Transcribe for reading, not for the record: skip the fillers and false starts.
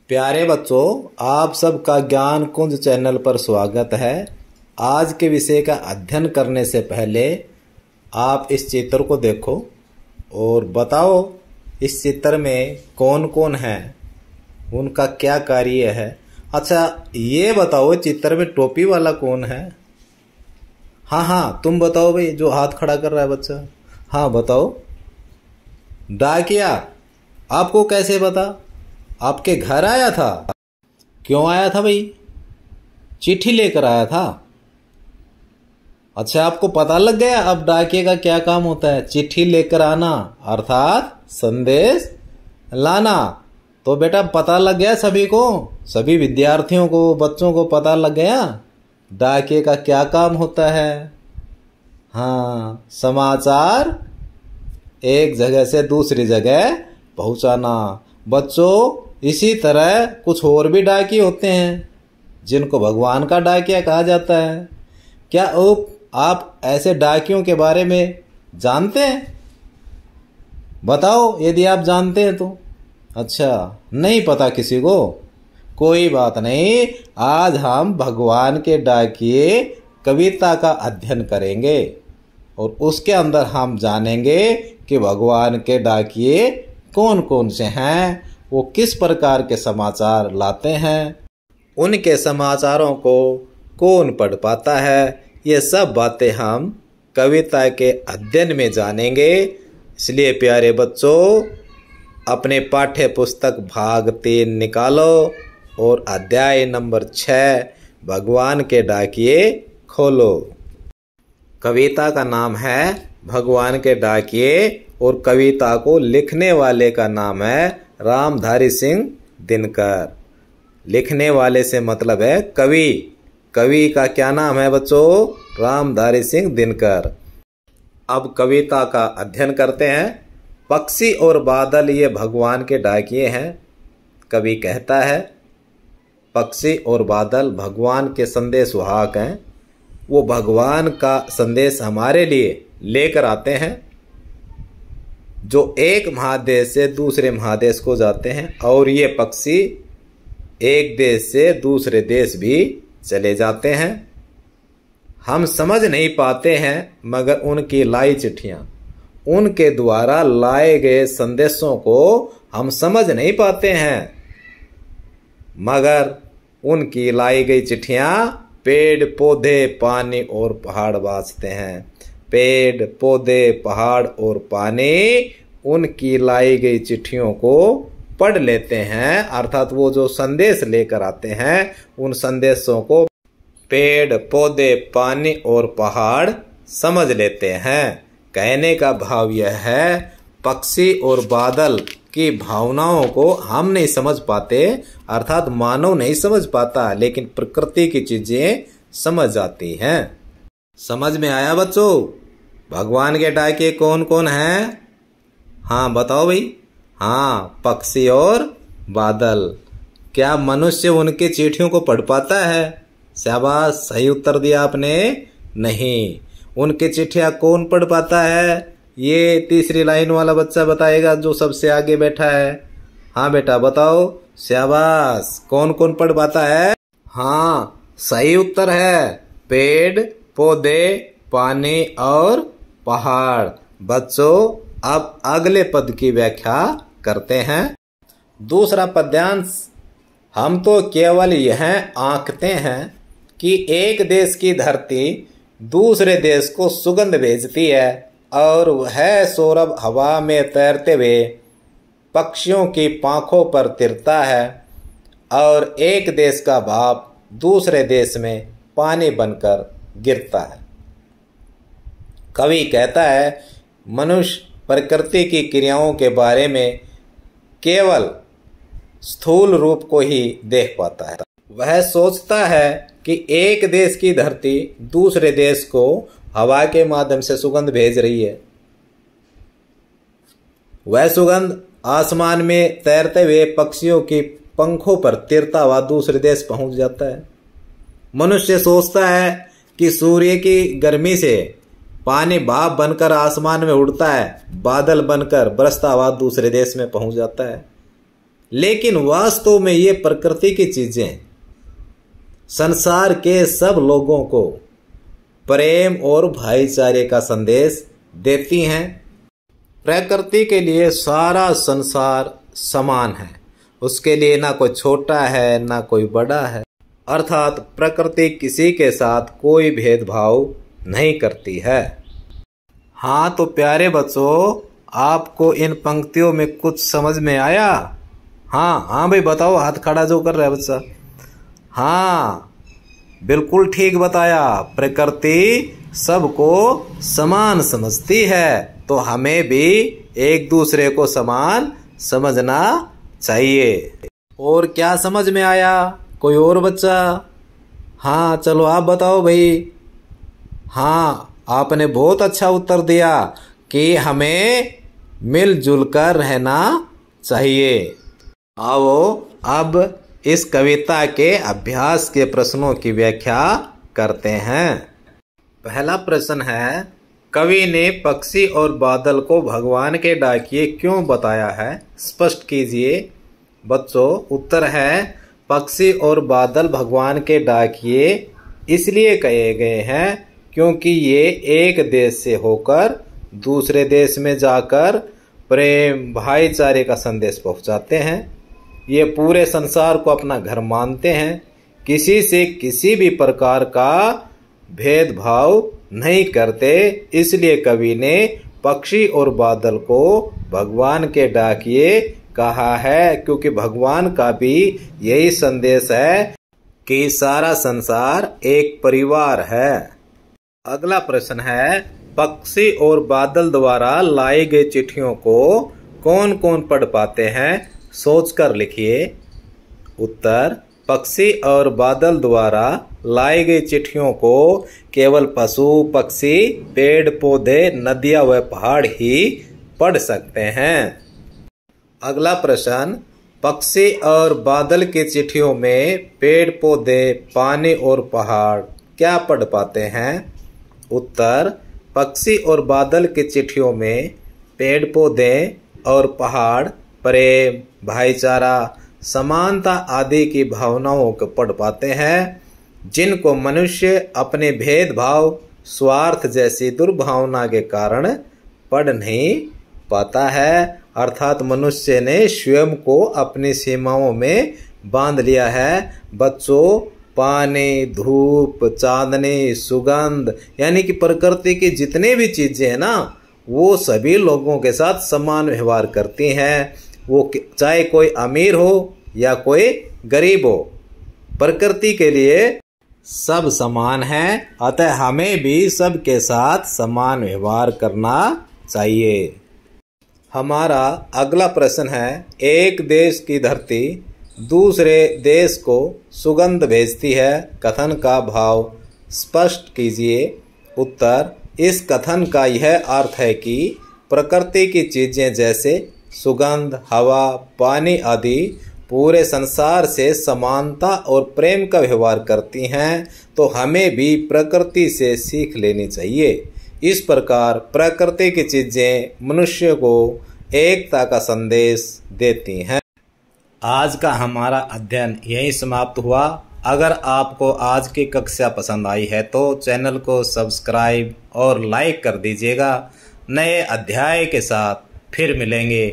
प्यारे बच्चों, आप सबका ज्ञान कुंज चैनल पर स्वागत है। आज के विषय का अध्ययन करने से पहले आप इस चित्र को देखो और बताओ इस चित्र में कौन कौन है, उनका क्या कार्य है। अच्छा ये बताओ चित्र में टोपी वाला कौन है? हाँ तुम बताओ भाई, जो हाथ खड़ा कर रहा है बच्चा। हाँ बताओ। डाकिया आपको कैसे पता? आपके घर आया था? क्यों आया था भाई? चिट्ठी लेकर आया था। अच्छा आपको पता लग गया अब डाकिये का क्या काम होता है? चिट्ठी लेकर आना अर्थात संदेश लाना। तो बेटा पता लग गया सभी को, सभी विद्यार्थियों को, बच्चों को पता लग गया डाकिये का क्या काम होता है। हाँ, समाचार एक जगह से दूसरी जगह पहुंचाना। बच्चों इसी तरह कुछ और भी डाकिये होते हैं जिनको भगवान का डाकिया कहा जाता है। क्या आप ऐसे डाकियों के बारे में जानते हैं? बताओ यदि आप जानते हैं तो। अच्छा नहीं पता किसी को? कोई बात नहीं, आज हम भगवान के डाकिये कविता का अध्ययन करेंगे और उसके अंदर हम जानेंगे कि भगवान के डाकिये कौन कौन से हैं, वो किस प्रकार के समाचार लाते हैं, उनके समाचारों को कौन पढ़ पाता है। ये सब बातें हम कविता के अध्ययन में जानेंगे। इसलिए प्यारे बच्चों अपने पाठ्य पुस्तक भाग 3 निकालो और अध्याय नंबर 6 भगवान के डाकिये खोलो। कविता का नाम है भगवान के डाकिये और कविता को लिखने वाले का नाम है रामधारी सिंह दिनकर। लिखने वाले से मतलब है कवि। कवि का क्या नाम है बच्चों? रामधारी सिंह दिनकर। अब कविता का अध्ययन करते हैं। पक्षी और बादल ये भगवान के डाकिये हैं। कवि कहता है पक्षी और बादल भगवान के संदेश वाहक हैं। वो भगवान का संदेश हमारे लिए लेकर आते हैं, जो एक महादेश से दूसरे महादेश को जाते हैं। और ये पक्षी एक देश से दूसरे देश भी चले जाते हैं। हम समझ नहीं पाते हैं, मगर उनकी लाई चिट्ठियां, उनके द्वारा लाए गए संदेशों को हम समझ नहीं पाते हैं, मगर उनकी लाई गई चिट्ठियां पेड़ पौधे पानी और पहाड़ बाँचते हैं। पेड़ पौधे पहाड़ और पानी उनकी लाई गई चिट्ठियों को पढ़ लेते हैं, अर्थात वो जो संदेश लेकर आते हैं उन संदेशों को पेड़ पौधे पानी और पहाड़ समझ लेते हैं। कहने का भाव यह है पक्षी और बादल की भावनाओं को हम नहीं समझ पाते, अर्थात मानव नहीं समझ पाता, लेकिन प्रकृति की चीजें समझ जाती हैं। समझ में आया बच्चों? भगवान के डाकिये कौन कौन हैं? हाँ बताओ भाई। हाँ, पक्षी और बादल। क्या मनुष्य उनके चिट्ठियों को पढ़ पाता है? शाबाश, सही उत्तर दिया आपने। नहीं। उनके चिट्ठियां कौन पढ़ पाता है? ये तीसरी लाइन वाला बच्चा बताएगा जो सबसे आगे बैठा है। हाँ बेटा बताओ। शाबाश, कौन कौन पढ़ पाता है? हाँ सही उत्तर है पेड़ पौधे पानी और पहाड़। बच्चों अब अगले पद की व्याख्या करते हैं। दूसरा पद्यांश, हम तो केवल यह आंकते हैं कि एक देश की धरती दूसरे देश को सुगंध भेजती है और वह सौरभ हवा में तैरते हुए पक्षियों की पांखों पर तिरता है और एक देश का भाप दूसरे देश में पानी बनकर गिरता है। कवि कहता है मनुष्य प्रकृति की क्रियाओं के बारे में केवल स्थूल रूप को ही देख पाता है। वह सोचता है कि एक देश की धरती दूसरे देश को हवा के माध्यम से सुगंध भेज रही है। वह सुगंध आसमान में तैरते हुए पक्षियों की पंखों पर तिरता हुआ दूसरे देश पहुंच जाता है। मनुष्य सोचता है कि सूर्य की गर्मी से पानी भाप बनकर आसमान में उड़ता है, बादल बनकर बरसता हुआ दूसरे देश में पहुंच जाता है। लेकिन वास्तव में ये प्रकृति की चीजें संसार के सब लोगों को प्रेम और भाईचारे का संदेश देती हैं। प्रकृति के लिए सारा संसार समान है, उसके लिए ना कोई छोटा है ना कोई बड़ा है, अर्थात प्रकृति किसी के साथ कोई भेदभाव नहीं करती है। हाँ तो प्यारे बच्चों, आपको इन पंक्तियों में कुछ समझ में आया? हाँ भाई बताओ, हाथ खड़ा जो कर रहा है बच्चा। हाँ बिल्कुल ठीक बताया, प्रकृति सबको समान समझती है, तो हमें भी एक दूसरे को समान समझना चाहिए। और क्या समझ में आया? कोई और बच्चा? हाँ चलो आप बताओ भाई। हाँ आपने बहुत अच्छा उत्तर दिया कि हमें मिलजुल कर रहना चाहिए। आओ अब इस कविता के अभ्यास के प्रश्नों की व्याख्या करते हैं। पहला प्रश्न है, कवि ने पक्षी और बादल को भगवान के डाकिए क्यों बताया है? स्पष्ट कीजिए। बच्चों उत्तर है, पक्षी और बादल भगवान के डाकिए इसलिए कहे गए हैं क्योंकि ये एक देश से होकर दूसरे देश में जाकर प्रेम भाईचारे का संदेश पहुंचाते हैं। ये पूरे संसार को अपना घर मानते हैं, किसी से किसी भी प्रकार का भेदभाव नहीं करते। इसलिए कवि ने पक्षी और बादल को भगवान के डाकिए कहा है, क्योंकि भगवान का भी यही संदेश है कि सारा संसार एक परिवार है। अगला प्रश्न है, पक्षी और बादल द्वारा लाई गई चिट्ठियों को कौन कौन पढ़ पाते हैं? सोचकर लिखिए। उत्तर, पक्षी और बादल द्वारा लाई गई चिट्ठियों को केवल पशु पक्षी पेड़ पौधे नदियां व पहाड़ ही पढ़ सकते हैं। अगला प्रश्न, पक्षी और बादल की चिट्ठियों में पेड़ पौधे पानी और पहाड़ क्या पढ़ पाते हैं? उत्तर, पक्षी और बादल की चिट्ठियों में पेड़ पौधे और पहाड़ प्रेम भाईचारा समानता आदि की भावनाओं को पढ़ पाते हैं, जिनको मनुष्य अपने भेदभाव स्वार्थ जैसी दुर्भावना के कारण पढ़ नहीं पाता है। अर्थात मनुष्य ने स्वयं को अपनी सीमाओं में बांध लिया है। बच्चों, पानी धूप चांदनी सुगंध यानी कि प्रकृति की जितने भी चीजें हैं ना, वो सभी लोगों के साथ समान व्यवहार करती हैं। वो चाहे कोई अमीर हो या कोई गरीब हो, प्रकृति के लिए सब समान हैं। अतः हमें भी सबके साथ समान व्यवहार करना चाहिए। हमारा अगला प्रश्न है, एक देश की धरती दूसरे देश को सुगंध भेजती है, कथन का भाव स्पष्ट कीजिए। उत्तर, इस कथन का यह अर्थ है कि प्रकृति की चीजें जैसे सुगंध हवा पानी आदि पूरे संसार से समानता और प्रेम का व्यवहार करती हैं, तो हमें भी प्रकृति से सीख लेनी चाहिए। इस प्रकार प्रकृति की चीजें मनुष्य को एकता का संदेश देती हैं। आज का हमारा अध्ययन यही समाप्त हुआ। अगर आपको आज की कक्षा पसंद आई है तो चैनल को सब्सक्राइब और लाइक कर दीजिएगा। नए अध्याय के साथ फिर मिलेंगे।